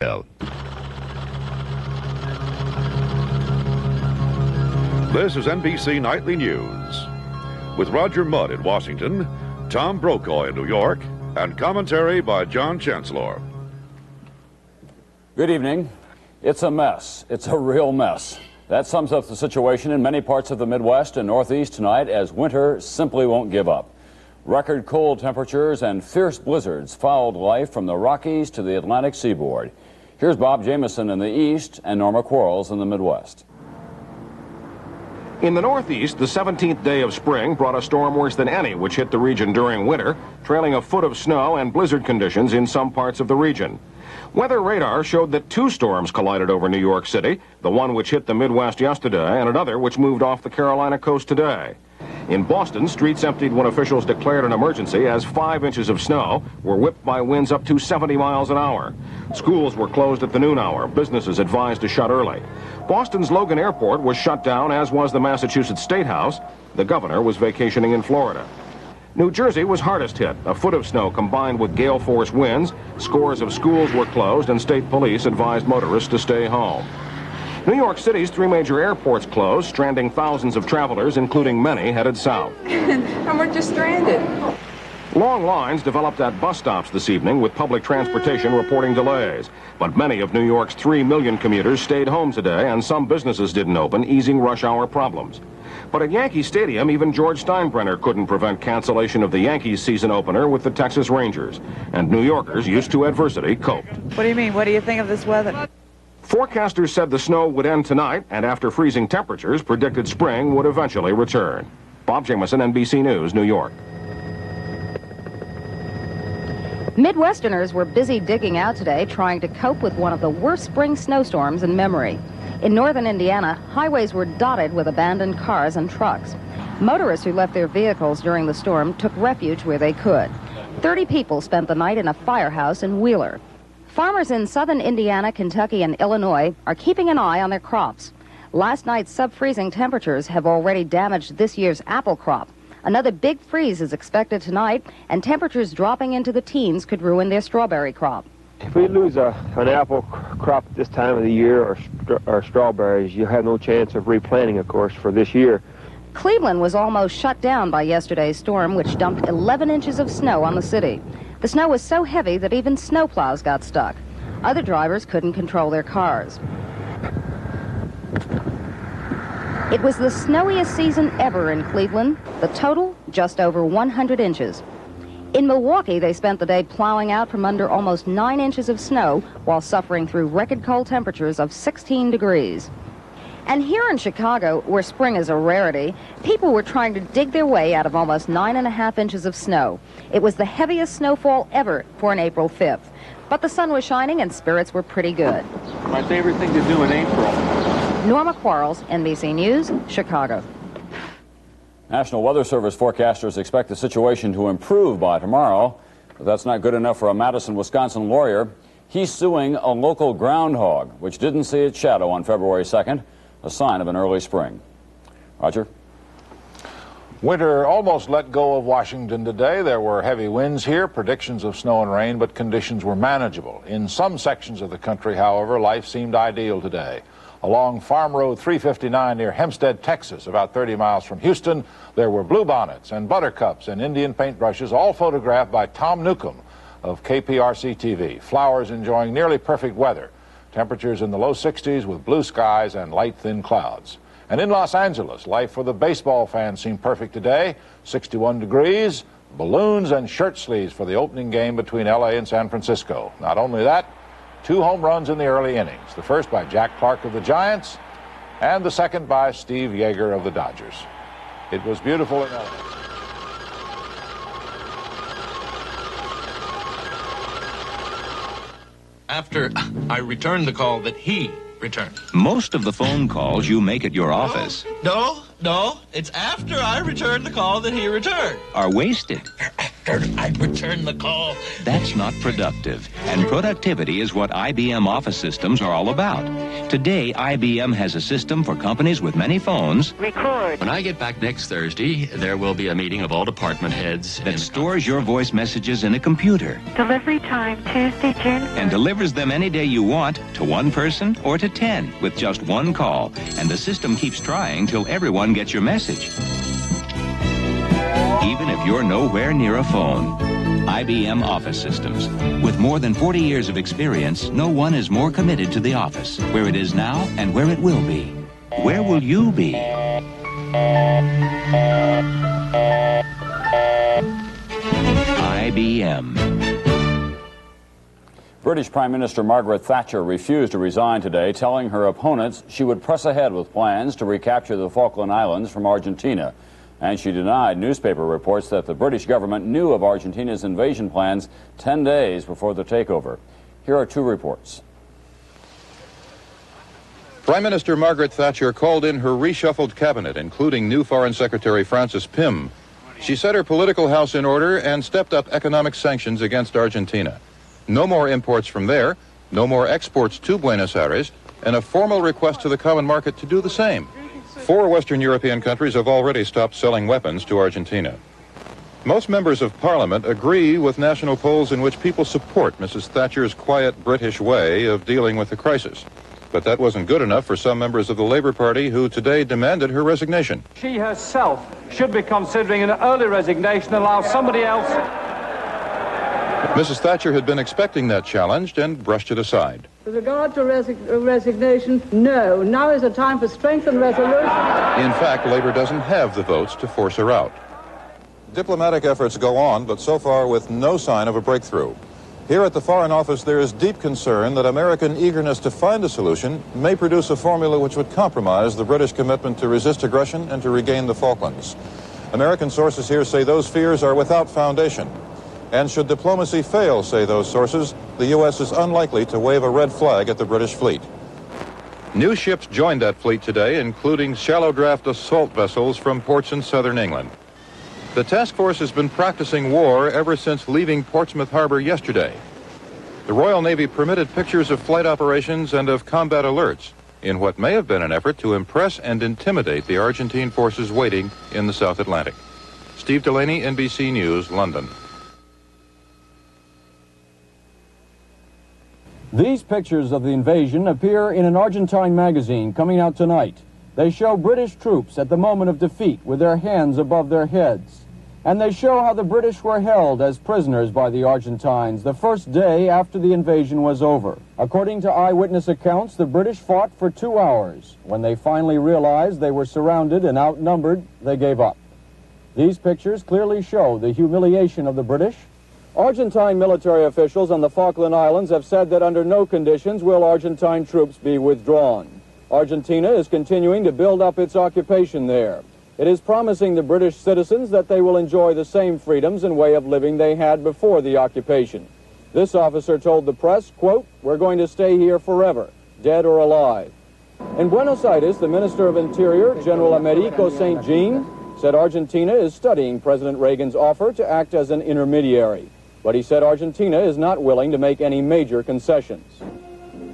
This is NBC Nightly News. With Roger Mudd in Washington, Tom Brokaw in New York, and commentary by John Chancellor. Good evening. It's a mess. It's a real mess. That sums up the situation in many parts of the Midwest and Northeast tonight as winter simply won't give up. Record cold temperatures and fierce blizzards fouled life from the Rockies to the Atlantic seaboard. Here's Bob Jameson in the East and Norma Quarles in the Midwest. In the Northeast, the 17th day of spring brought a storm worse than any which hit the region during winter, trailing a foot of snow and blizzard conditions in some parts of the region. Weather radar showed that two storms collided over New York City, the one which hit the Midwest yesterday and another which moved off the Carolina coast today. In Boston, streets emptied when officials declared an emergency as 5 inches of snow were whipped by winds up to 70 miles an hour. Schools were closed at the noon hour, businesses advised to shut early. Boston's Logan Airport was shut down, as was the Massachusetts State House. The governor was vacationing in Florida. New Jersey was hardest hit. A foot of snow combined with gale force winds. Scores of schools were closed and state police advised motorists to stay home. New York City's 3 major airports closed, stranding thousands of travelers, including many headed south. And we're just stranded. Long lines developed at bus stops this evening, with public transportation reporting delays. But many of New York's 3 million commuters stayed home today, and some businesses didn't open, easing rush hour problems. But at Yankee Stadium, even George Steinbrenner couldn't prevent cancellation of the Yankees season opener with the Texas Rangers. And New Yorkers, used to adversity, coped. What do you mean? What do you think of this weather? Forecasters said the snow would end tonight, and after freezing temperatures, predicted spring would eventually return. Bob Jameson, NBC News, New York. Midwesterners were busy digging out today, trying to cope with one of the worst spring snowstorms in memory. In northern Indiana, highways were dotted with abandoned cars and trucks. Motorists who left their vehicles during the storm took refuge where they could. 30 people spent the night in a firehouse in Wheeler. Farmers in southern Indiana, Kentucky, and Illinois are keeping an eye on their crops. Last night's sub-freezing temperatures have already damaged this year's apple crop. Another big freeze is expected tonight, and temperatures dropping into the teens could ruin their strawberry crop. If we lose an apple crop this time of the year, or strawberries, you have no chance of replanting, of course, for this year. Cleveland was almost shut down by yesterday's storm, which dumped 11 inches of snow on the city. The snow was so heavy that even snowplows got stuck. Other drivers couldn't control their cars. It was the snowiest season ever in Cleveland. The total, just over 100 inches. In Milwaukee, they spent the day plowing out from under almost 9 inches of snow while suffering through record cold temperatures of 16 degrees. And here in Chicago, where spring is a rarity, people were trying to dig their way out of almost 9.5 inches of snow. It was the heaviest snowfall ever for an April 5th. But the sun was shining and spirits were pretty good. My favorite thing to do in April. Norma Quarles, NBC News, Chicago. National Weather Service forecasters expect the situation to improve by tomorrow, but that's not good enough for a Madison, Wisconsin lawyer. He's suing a local groundhog, which didn't see its shadow on February 2nd, a sign of an early spring. Roger? Winter almost let go of Washington today. There were heavy winds here, predictions of snow and rain, but conditions were manageable. In some sections of the country, however, life seemed ideal today. Along Farm Road 359 near Hempstead, Texas, about 30 miles from Houston, there were bluebonnets and buttercups and Indian paintbrushes, all photographed by Tom Newcomb of KPRC-TV. Flowers enjoying nearly perfect weather. Temperatures in the low 60s with blue skies and light, thin clouds. And in Los Angeles, life for the baseball fans seemed perfect today. 61 degrees, balloons and shirt sleeves for the opening game between LA and San Francisco. Not only that, 2 home runs in the early innings. The first by Jack Clark of the Giants, and the second by Steve Yeager of the Dodgers. It was beautiful in LA. After I returned the call that he returned. Most of the phone calls you make at your office No, it's after I returned the call that he returned. are wasted. I returned the call. That's not productive. And productivity is what IBM Office systems are all about. Today, IBM has a system for companies with many phones. Record. When I get back next Thursday, there will be a meeting of all department heads. That stores your voice messages in a computer. Delivery time, Tuesday, June 1st. And delivers them any day you want, to one person or to 10, with just one call. And the system keeps trying till everyone gets your message. Even if you're nowhere near a phone. IBM Office Systems. With more than 40 years of experience, no one is more committed to the office, where it is now and where it will be. Where will you be? IBM. British Prime Minister Margaret Thatcher refused to resign today, telling her opponents she would press ahead with plans to recapture the Falkland Islands from Argentina. And she denied newspaper reports that the British government knew of Argentina's invasion plans 10 days before the takeover. Here are two reports. Prime Minister Margaret Thatcher called in her reshuffled cabinet, including new Foreign Secretary Francis Pym. She set her political house in order and stepped up economic sanctions against Argentina. No more imports from there, no more exports to Buenos Aires, and a formal request to the common market to do the same. 4 Western European countries have already stopped selling weapons to Argentina. Most members of Parliament agree with national polls in which people support Mrs. Thatcher's quiet British way of dealing with the crisis. But that wasn't good enough for some members of the Labour Party who today demanded her resignation. She herself should be considering an early resignation and allow somebody else. Mrs. Thatcher had been expecting that challenge and brushed it aside. With regard to resignation, no. Now is the time for strength and resolution. In fact, Labour doesn't have the votes to force her out. Diplomatic efforts go on, but so far with no sign of a breakthrough. Here at the Foreign Office, there is deep concern that American eagerness to find a solution may produce a formula which would compromise the British commitment to resist aggression and to regain the Falklands. American sources here say those fears are without foundation. And should diplomacy fail, say those sources, the U.S. is unlikely to wave a red flag at the British fleet. New ships joined that fleet today, including shallow draft assault vessels from ports in southern England. The task force has been practicing war ever since leaving Portsmouth Harbor yesterday. The Royal Navy permitted pictures of flight operations and of combat alerts in what may have been an effort to impress and intimidate the Argentine forces waiting in the South Atlantic. Steve Delaney, NBC News, London. These pictures of the invasion appear in an Argentine magazine coming out tonight. They show British troops at the moment of defeat with their hands above their heads. And they show how the British were held as prisoners by the Argentines the first day after the invasion was over. According to eyewitness accounts, the British fought for 2 hours. When they finally realized they were surrounded and outnumbered, they gave up. These pictures clearly show the humiliation of the British. Argentine military officials on the Falkland Islands have said that under no conditions will Argentine troops be withdrawn. Argentina is continuing to build up its occupation there. It is promising the British citizens that they will enjoy the same freedoms and way of living they had before the occupation. This officer told the press, quote, "We're going to stay here forever, dead or alive." In Buenos Aires, the Minister of Interior, General Americo St. Jean, said Argentina is studying President Reagan's offer to act as an intermediary. But he said Argentina is not willing to make any major concessions.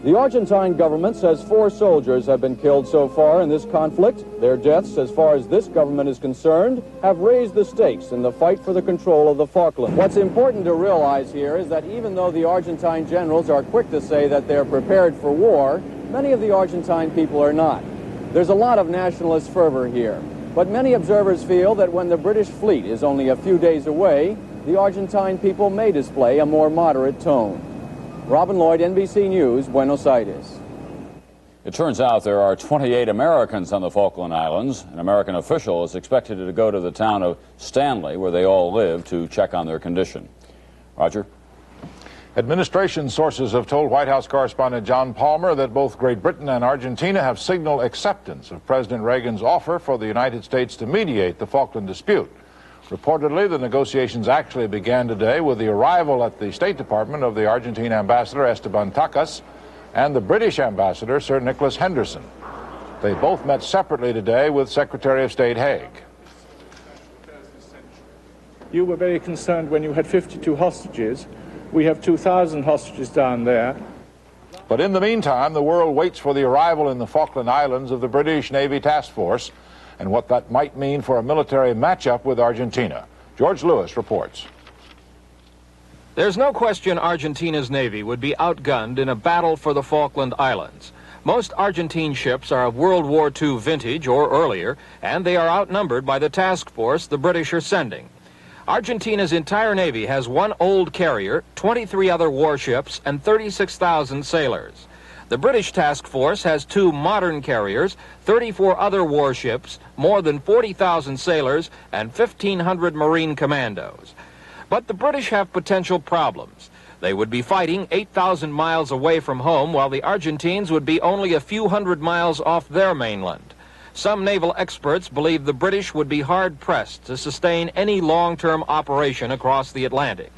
The Argentine government says 4 soldiers have been killed so far in this conflict. Their deaths, as far as this government is concerned, have raised the stakes in the fight for the control of the Falklands. What's important to realize here is that even though the Argentine generals are quick to say that they're prepared for war, many of the Argentine people are not. There's a lot of nationalist fervor here. But many observers feel that when the British fleet is only a few days away, the Argentine people may display a more moderate tone. Robin Lloyd, NBC News, Buenos Aires. It turns out there are 28 Americans on the Falkland Islands. An American official is expected to go to the town of Stanley, where they all live, to check on their condition. Roger? Administration sources have told White House correspondent John Palmer that both Great Britain and Argentina have signaled acceptance of President Reagan's offer for the United States to mediate the Falkland dispute. Reportedly, the negotiations actually began today with the arrival at the State Department of the Argentine ambassador Esteban Tacas and the British ambassador Sir Nicholas Henderson. They both met separately today with Secretary of State Haig. You were very concerned when you had 52 hostages. We have 2,000 hostages down there. But in the meantime, the world waits for the arrival in the Falkland Islands of the British Navy Task Force and what that might mean for a military matchup with Argentina. George Lewis reports. There's no question Argentina's Navy would be outgunned in a battle for the Falkland Islands. Most Argentine ships are of World War II vintage or earlier, and they are outnumbered by the task force the British are sending. Argentina's entire Navy has one old carrier, 23 other warships, and 36,000 sailors. The British task force has 2 modern carriers, 34 other warships, more than 40,000 sailors, and 1,500 Marine commandos. But the British have potential problems. They would be fighting 8,000 miles away from home, while the Argentines would be only a few hundred miles off their mainland. Some naval experts believe the British would be hard-pressed to sustain any long-term operation across the Atlantic.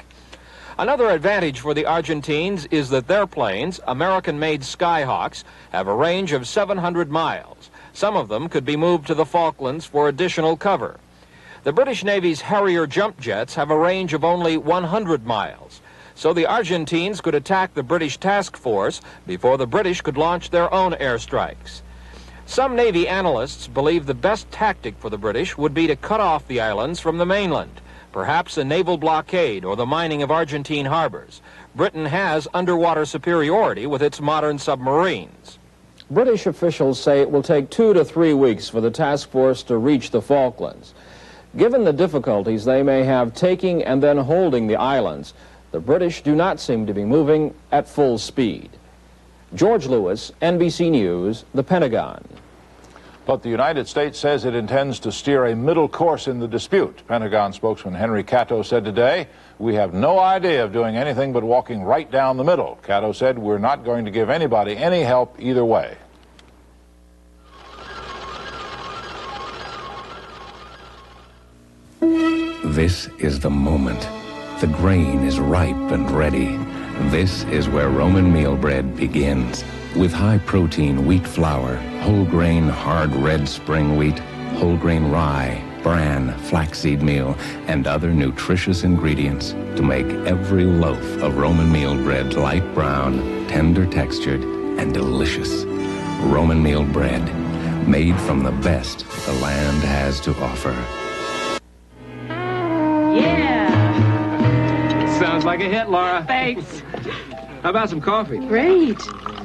Another advantage for the Argentines is that their planes, American-made Skyhawks, have a range of 700 miles. Some of them could be moved to the Falklands for additional cover. The British Navy's Harrier jump jets have a range of only 100 miles. So the Argentines could attack the British task force before the British could launch their own airstrikes. Some Navy analysts believe the best tactic for the British would be to cut off the islands from the mainland, perhaps a naval blockade or the mining of Argentine harbors. Britain has underwater superiority with its modern submarines. British officials say it will take 2 to 3 weeks for the task force to reach the Falklands. Given the difficulties they may have taking and then holding the islands, the British do not seem to be moving at full speed. George Lewis, NBC News, the Pentagon. But the United States says it intends to steer a middle course in the dispute. Pentagon spokesman Henry Cato said today, "We have no idea of doing anything but walking right down the middle." Cato said, "We're not going to give anybody any help either way." This is the moment. The grain is ripe and ready. This is where Roman meal bread begins. With high-protein wheat flour, whole-grain hard red spring wheat, whole-grain rye, bran, flaxseed meal, and other nutritious ingredients to make every loaf of Roman meal bread light brown, tender-textured, and delicious. Roman meal bread, made from the best the land has to offer. Sounds like a hit, Laura. Thanks. How about some coffee? Great.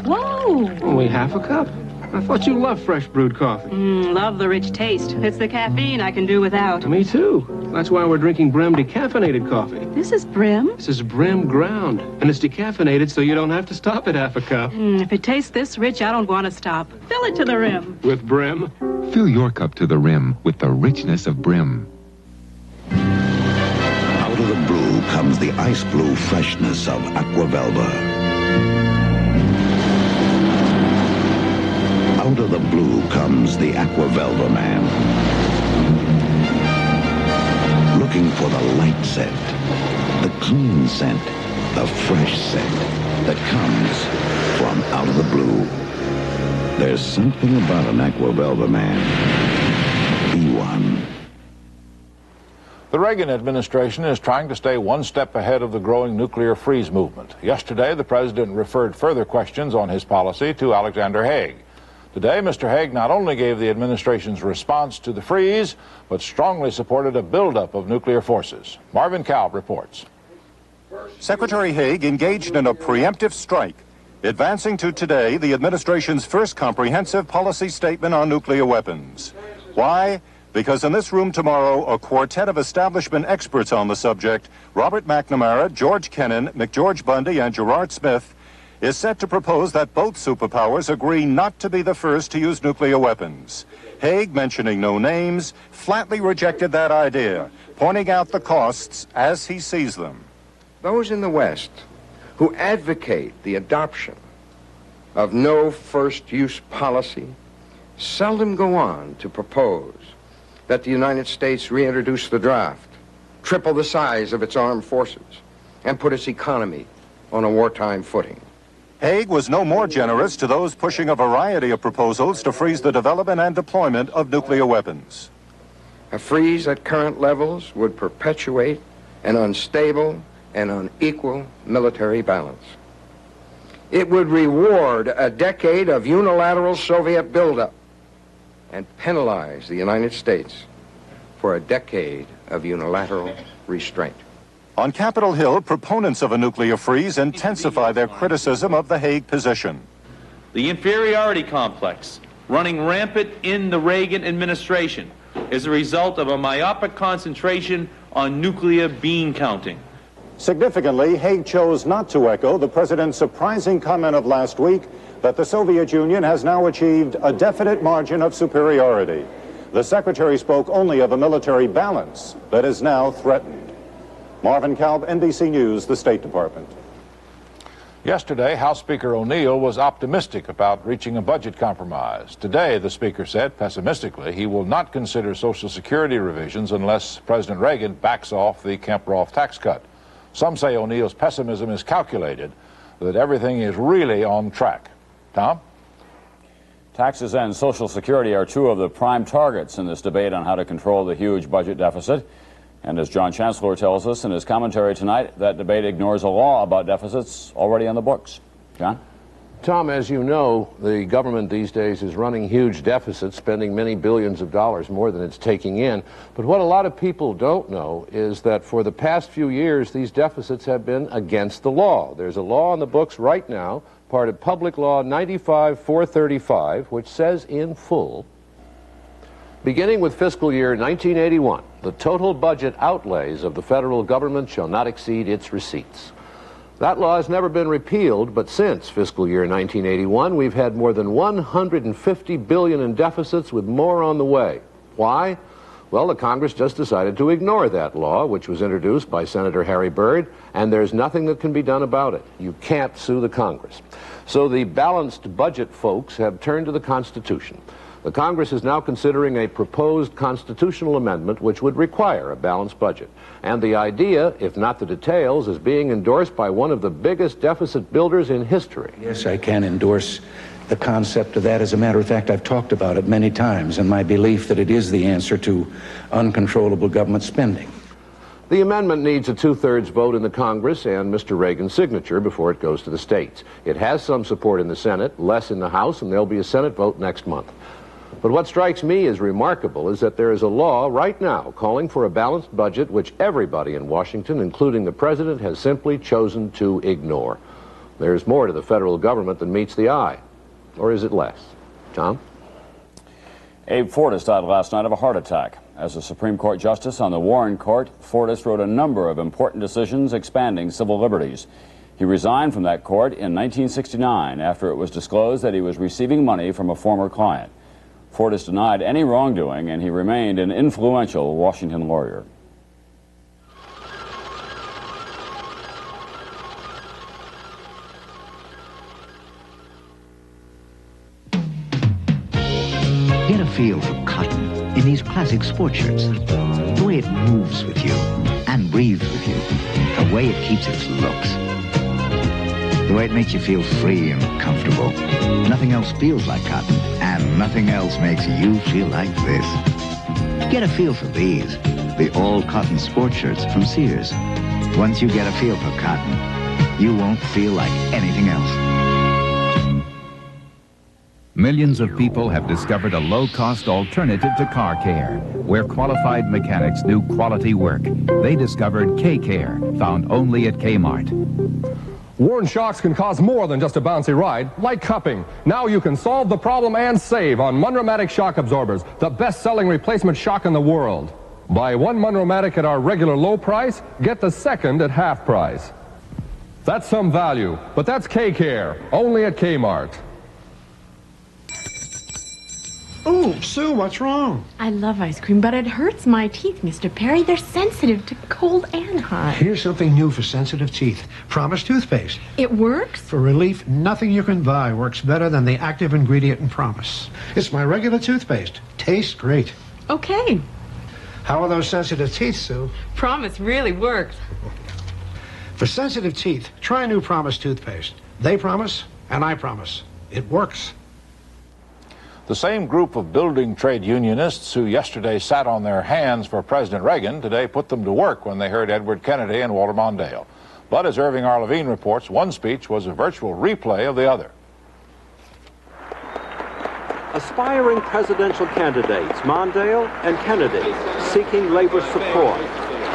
Whoa. Only half a cup. I thought you loved fresh brewed coffee. Love the rich taste. It's the caffeine I can do without. Me too. That's why we're drinking Brim decaffeinated coffee. This is Brim? This is Brim ground, and it's decaffeinated so you don't have to stop at half a cup. If it tastes this rich, I don't want to stop. Fill it to the rim. With Brim? Fill your cup to the rim with the richness of Brim. Out of the brew comes the ice blue freshness of Aqua Velva. Out of the blue comes the Aqua Velva man. Looking for the light scent, the clean scent, the fresh scent that comes from out of the blue. There's something about an Aqua Velva man. Be one. The Reagan administration is trying to stay one step ahead of the growing nuclear freeze movement. Yesterday, the president referred further questions on his policy to Alexander Haig. Today, Mr. Haig not only gave the administration's response to the freeze, but strongly supported a buildup of nuclear forces. Marvin Kalb reports. Secretary Haig engaged in a preemptive strike, advancing to today the administration's first comprehensive policy statement on nuclear weapons. Why? Because in this room tomorrow, a quartet of establishment experts on the subject, Robert McNamara, George Kennan, McGeorge Bundy, and Gerard Smith, is set to propose that both superpowers agree not to be the first to use nuclear weapons. Haig, mentioning no names, flatly rejected that idea, pointing out the costs as he sees them. Those in the West who advocate the adoption of no first-use policy seldom go on to propose that the United States reintroduce the draft, triple the size of its armed forces, and put its economy on a wartime footing. Haig was no more generous to those pushing a variety of proposals to freeze the development and deployment of nuclear weapons. A freeze at current levels would perpetuate an unstable and unequal military balance. It would reward a decade of unilateral Soviet buildup and penalize the United States for a decade of unilateral restraint. On Capitol Hill, proponents of a nuclear freeze intensify their criticism of the Hague position. The inferiority complex running rampant in the Reagan administration is a result of a myopic concentration on nuclear bean counting. Significantly, Hague chose not to echo the president's surprising comment of last week that the Soviet Union has now achieved a definite margin of superiority. The secretary spoke only of a military balance that is now threatened. Marvin Kalb, NBC News, the State Department. Yesterday, House Speaker O'Neill was optimistic about reaching a budget compromise. Today, the Speaker said, pessimistically, he will not consider Social Security revisions unless President Reagan backs off the Kemp-Roth tax cut. Some say O'Neill's pessimism is calculated, that everything is really on track. Tom? Taxes and Social Security are two of the prime targets in this debate on how to control the huge budget deficit. And as John Chancellor tells us in his commentary tonight, that debate ignores a law about deficits already on the books. John? Tom, as you know, the government these days is running huge deficits, spending many billions of dollars more than it's taking in. But what a lot of people don't know is that for the past few years, these deficits have been against the law. There's a law on the books right now, part of Public Law 95-435, which says in full, beginning with fiscal year 1981, the total budget outlays of the federal government shall not exceed its receipts. That law has never been repealed, but since fiscal year 1981, we've had more than $150 billion in deficits, with more on the way. Why? Well, the Congress just decided to ignore that law, which was introduced by Senator Harry Byrd, and there's nothing that can be done about it. You can't sue the Congress. So the balanced budget folks have turned to the Constitution. The Congress is now considering a proposed constitutional amendment which would require a balanced budget. And the idea, if not the details, is being endorsed by one of the biggest deficit builders in history. Yes, I can endorse the concept of that. As a matter of fact, I've talked about it many times, and my belief that it is the answer to uncontrollable government spending. The amendment needs a two-thirds vote in the Congress and Mr. Reagan's signature before it goes to the states. It has some support in the Senate, less in the House, and there'll be a Senate vote next month. But what strikes me as remarkable is that there is a law right now calling for a balanced budget which everybody in Washington, including the president, has simply chosen to ignore. There's more to the federal government than meets the eye. Or is it less? Tom? Abe Fortas died last night of a heart attack. As a Supreme Court justice on the Warren Court, Fortas wrote a number of important decisions expanding civil liberties. He resigned from that court in 1969 after it was disclosed that he was receiving money from a former client. Fortas denied any wrongdoing, and he remained an influential Washington lawyer. Get a feel for cotton in these classic sports shirts. The way it moves with you and breathes with you. The way it keeps its looks. The way it makes you feel free and comfortable. Nothing else feels like cotton, and nothing else makes you feel like this. Get a feel for these, the all-cotton sports shirts from Sears. Once you get a feel for cotton, you won't feel like anything else. Millions of people have discovered a low-cost alternative to car care, where qualified mechanics do quality work. They discovered K-Care, found only at Kmart. Worn shocks can cause more than just a bouncy ride, like cupping. Now you can solve the problem and save on Munromatic shock absorbers, the best-selling replacement shock in the world. Buy one Munromatic at our regular low price, get the second at half price. That's some value, but that's K-Care, only at Kmart. Oh, Sue, what's wrong? I love ice cream, but it hurts my teeth, Mr. Perry. They're sensitive to cold and hot. Here's something new for sensitive teeth. Promise toothpaste. It works? For relief, nothing you can buy works better than the active ingredient in Promise. It's my regular toothpaste. Tastes great. Okay. How are those sensitive teeth, Sue? Promise really works. For sensitive teeth, try new Promise toothpaste. They promise, and I promise. It works. The same group of building trade unionists who yesterday sat on their hands for President Reagan today put them to work when they heard Edward Kennedy and Walter Mondale. But as Irving R. Levine reports, one speech was a virtual replay of the other. Aspiring presidential candidates, Mondale and Kennedy, seeking labor support.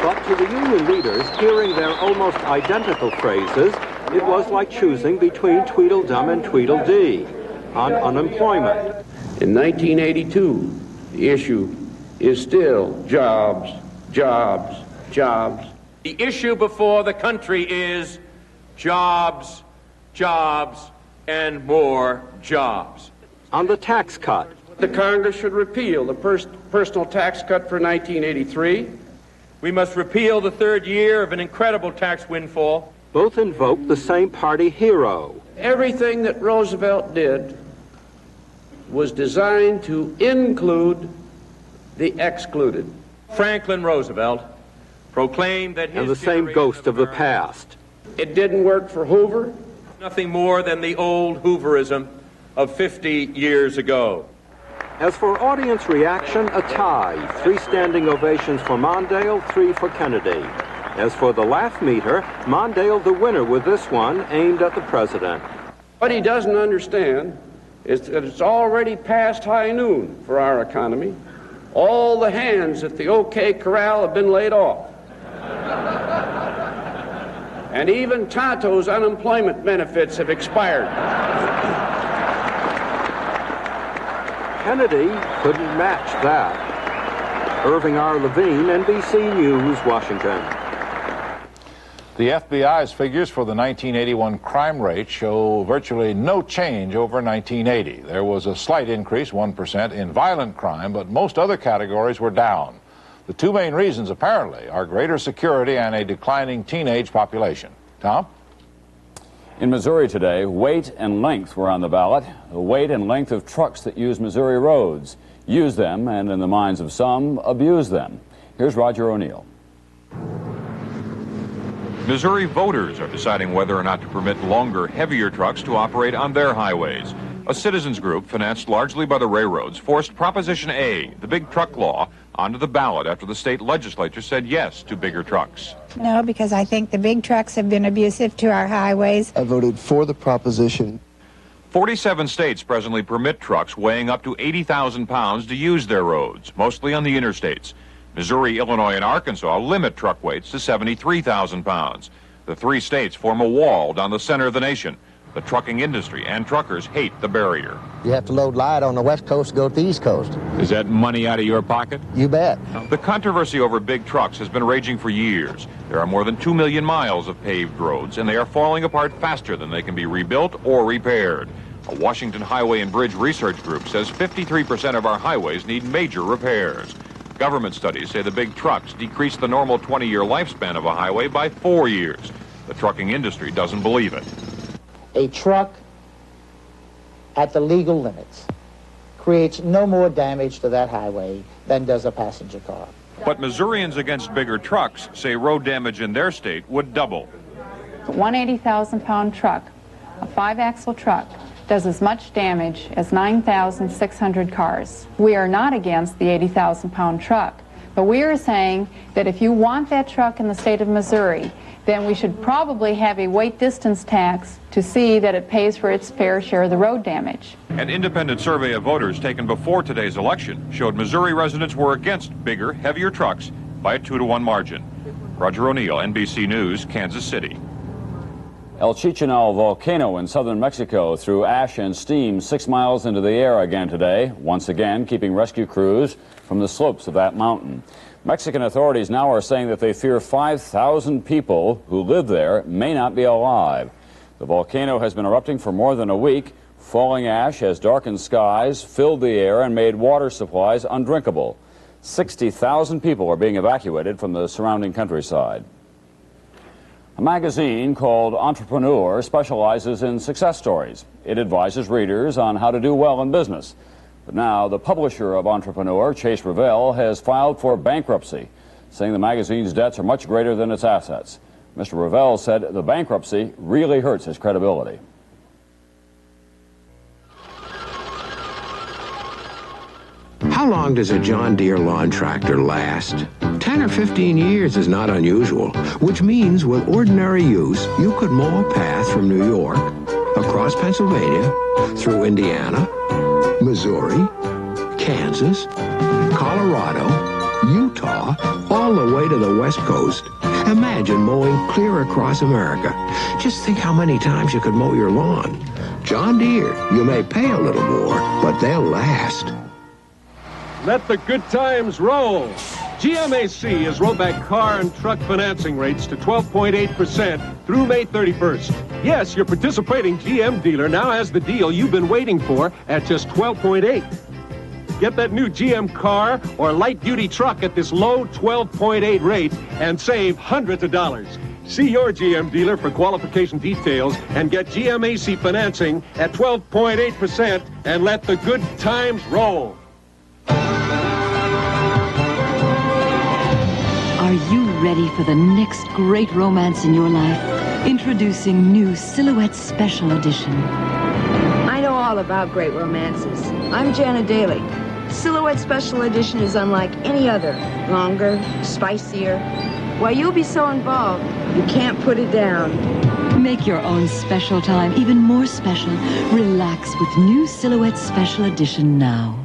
But to the union leaders, hearing their almost identical phrases, it was like choosing between Tweedledum and Tweedledee on unemployment. In 1982, the issue is still jobs, jobs, jobs. The issue before the country is jobs, jobs, and more jobs. On the tax cut, the Congress should repeal the personal tax cut for 1983. We must repeal the third year of an incredible tax windfall. Both invoke the same party hero. Everything that Roosevelt did was designed to include the excluded. Franklin Roosevelt proclaimed that his and the same ghost of the past. It didn't work for Hoover. Nothing more than the old Hooverism of 50 years ago. As for audience reaction, a tie. 3 standing ovations for Mondale, 3 for Kennedy. As for the laugh meter, Mondale the winner with this one aimed at the president. What he doesn't understand is that it's already past high noon for our economy. All the hands at the OK Corral have been laid off. And even Tonto's unemployment benefits have expired. Kennedy couldn't match that. Irving R. Levine, NBC News, Washington. The FBI's figures for the 1981 crime rate show virtually no change over 1980. There was a slight increase, 1%, in violent crime, but most other categories were down. The 2 main reasons, apparently, are greater security and a declining teenage population. Tom? In Missouri today, weight and length were on the ballot. The weight and length of trucks that use Missouri roads. Use them, and in the minds of some, abuse them. Here's Roger O'Neill. Missouri voters are deciding whether or not to permit longer, heavier trucks to operate on their highways. A citizens group financed largely by the railroads forced Proposition A, the big truck law, onto the ballot after the state legislature said yes to bigger trucks. No, because I think the big trucks have been abusive to our highways. I voted for the proposition. 47 states presently permit trucks weighing up to 80,000 pounds to use their roads, mostly on the interstates. Missouri, Illinois, and Arkansas limit truck weights to 73,000 pounds. The 3 states form a wall down the center of the nation. The trucking industry and truckers hate the barrier. You have to load light on the West Coast to go to the East Coast. Is that money out of your pocket? You bet. The controversy over big trucks has been raging for years. There are more than 2 million miles of paved roads, and they are falling apart faster than they can be rebuilt or repaired. A Washington Highway and Bridge Research Group says 53% of our highways need major repairs. Government studies say the big trucks decrease the normal 20-year lifespan of a highway by 4 years. The trucking industry doesn't believe it. A truck at the legal limits creates no more damage to that highway than does a passenger car. But Missourians against bigger trucks say road damage in their state would double. A 180,000-pound truck, a 5-axle truck, does as much damage as 9,600 cars. We are not against the 80,000-pound truck, but we are saying that if you want that truck in the state of Missouri, then we should probably have a weight distance tax to see that it pays for its fair share of the road damage. An independent survey of voters taken before today's election showed Missouri residents were against bigger, heavier trucks by a 2-to-1 margin. Roger O'Neill, NBC News, Kansas City. El Chichinal volcano in southern Mexico threw ash and steam 6 miles into the air again today, once again keeping rescue crews from the slopes of that mountain. Mexican authorities now are saying that they fear 5,000 people who live there may not be alive. The volcano has been erupting for more than a week. Falling ash has darkened skies, filled the air, and made water supplies undrinkable. 60,000 people are being evacuated from the surrounding countryside. A magazine called Entrepreneur specializes in success stories. It advises readers on how to do well in business. But now the publisher of Entrepreneur, Chase Revell, has filed for bankruptcy, saying the magazine's debts are much greater than its assets. Mr. Revell said the bankruptcy really hurts his credibility. How long does a John Deere lawn tractor last? 10 or 15 years is not unusual, which means with ordinary use, you could mow a path from New York, across Pennsylvania, through Indiana, Missouri, Kansas, Colorado, Utah, all the way to the West Coast. Imagine mowing clear across America. Just think how many times you could mow your lawn. John Deere, you may pay a little more, but they'll last. Let the good times roll. GMAC has rolled back car and truck financing rates to 12.8% through May 31st. Yes, your participating GM dealer now has the deal you've been waiting for at just 12.8. Get that new GM car or light-duty truck at this low 12.8 rate and save hundreds of dollars. See your GM dealer for qualification details and get GMAC financing at 12.8% and let the good times roll. Are you ready for the next great romance in your life? Introducing new Silhouette Special Edition. I know all about great romances. I'm Janet Daly. Silhouette Special Edition is unlike any other. Longer, spicier. Why, you'll be so involved, you can't put it down. Make your own special time even more special. Relax with new Silhouette Special Edition now.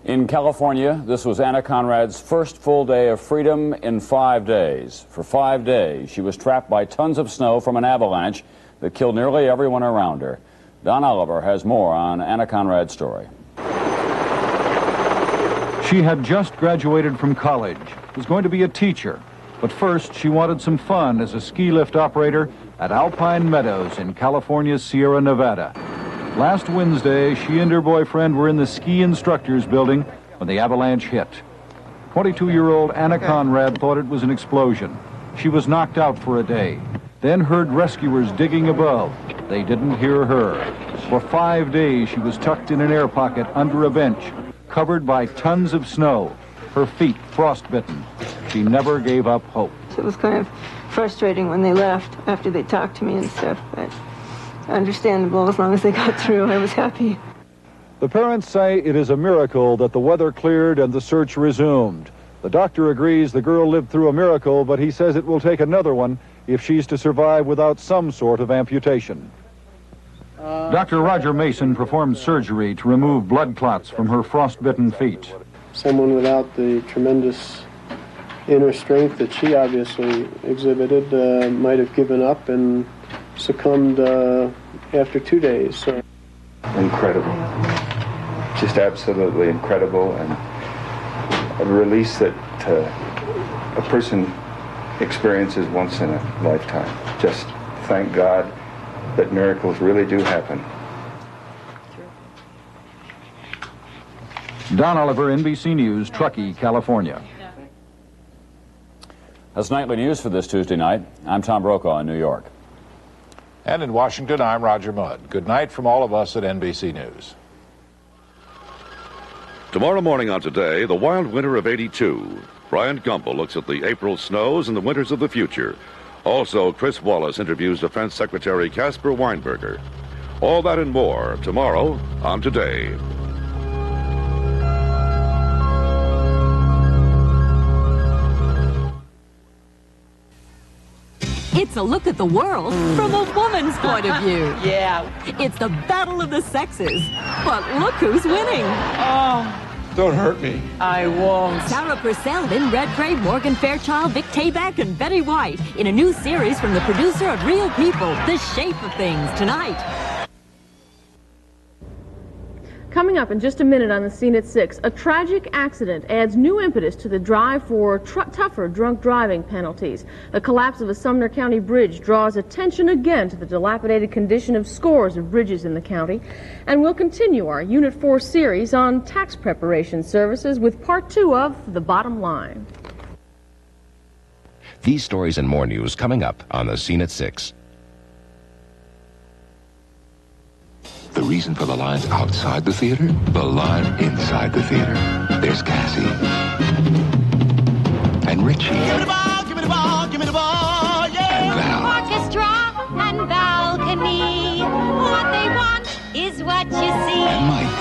In California, this was Anna Conrad's first full day of freedom in 5 days. For 5 days, she was trapped by tons of snow from an avalanche that killed nearly everyone around her. Don Oliver has more on Anna Conrad's story. She had just graduated from college, was going to be a teacher, but first she wanted some fun as a ski lift operator at Alpine Meadows in California's Sierra Nevada. Last Wednesday, she and her boyfriend were in the ski instructors building when the avalanche hit. 22-year-old Anna Conrad thought it was an explosion. She was knocked out for a day, then heard rescuers digging above. They didn't hear her. For 5 days, she was tucked in an air pocket under a bench, covered by tons of snow, her feet frostbitten. She never gave up hope. It was kind of frustrating when they left after they talked to me and stuff, but understandable. As long as they got through, I was happy. The parents say it is a miracle that the weather cleared and the search resumed. The doctor agrees the girl lived through a miracle, but he says it will take another one if she's to survive without some sort of amputation. Dr. Roger Mason performed surgery to remove blood clots from her frostbitten feet. Someone without the tremendous inner strength that she obviously exhibited might have given up and succumbed after 2 days. So. Incredible. Just absolutely incredible, and a release that a person experiences once in a lifetime. Just thank God that miracles really do happen. Don Oliver, NBC News, Truckee, California. That's Nightly News for this Tuesday night. I'm Tom Brokaw in New York. And in Washington, I'm Roger Mudd. Good night from all of us at NBC News. Tomorrow morning on Today, the wild winter of '82. Brian Gumbel looks at the April snows and the winters of the future. Also, Chris Wallace interviews Defense Secretary Caspar Weinberger. All that and more tomorrow on Today. It's a look at the world from a woman's point of view. Yeah. It's the battle of the sexes. But look who's winning. Oh. Don't hurt me. I won't. Sarah Purcell, Lynn Redgrave, Morgan Fairchild, Vic Tayback, and Betty White in a new series from the producer of Real People, The Shape of Things, tonight. Coming up in just a minute on the scene at 6, a tragic accident adds new impetus to the drive for tougher drunk driving penalties. The collapse of a Sumner County bridge draws attention again to the dilapidated condition of scores of bridges in the county. And we'll continue our Unit 4 series on tax preparation services with Part 2 of The Bottom Line. These stories and more news coming up on the scene at 6. The reason for the lines outside the theater, the line inside the theater. There's Cassie. And Richie. Give me the ball, give me the ball, give me the ball, yeah. And Val. Orchestra and balcony. What they want is what you see. And Mike.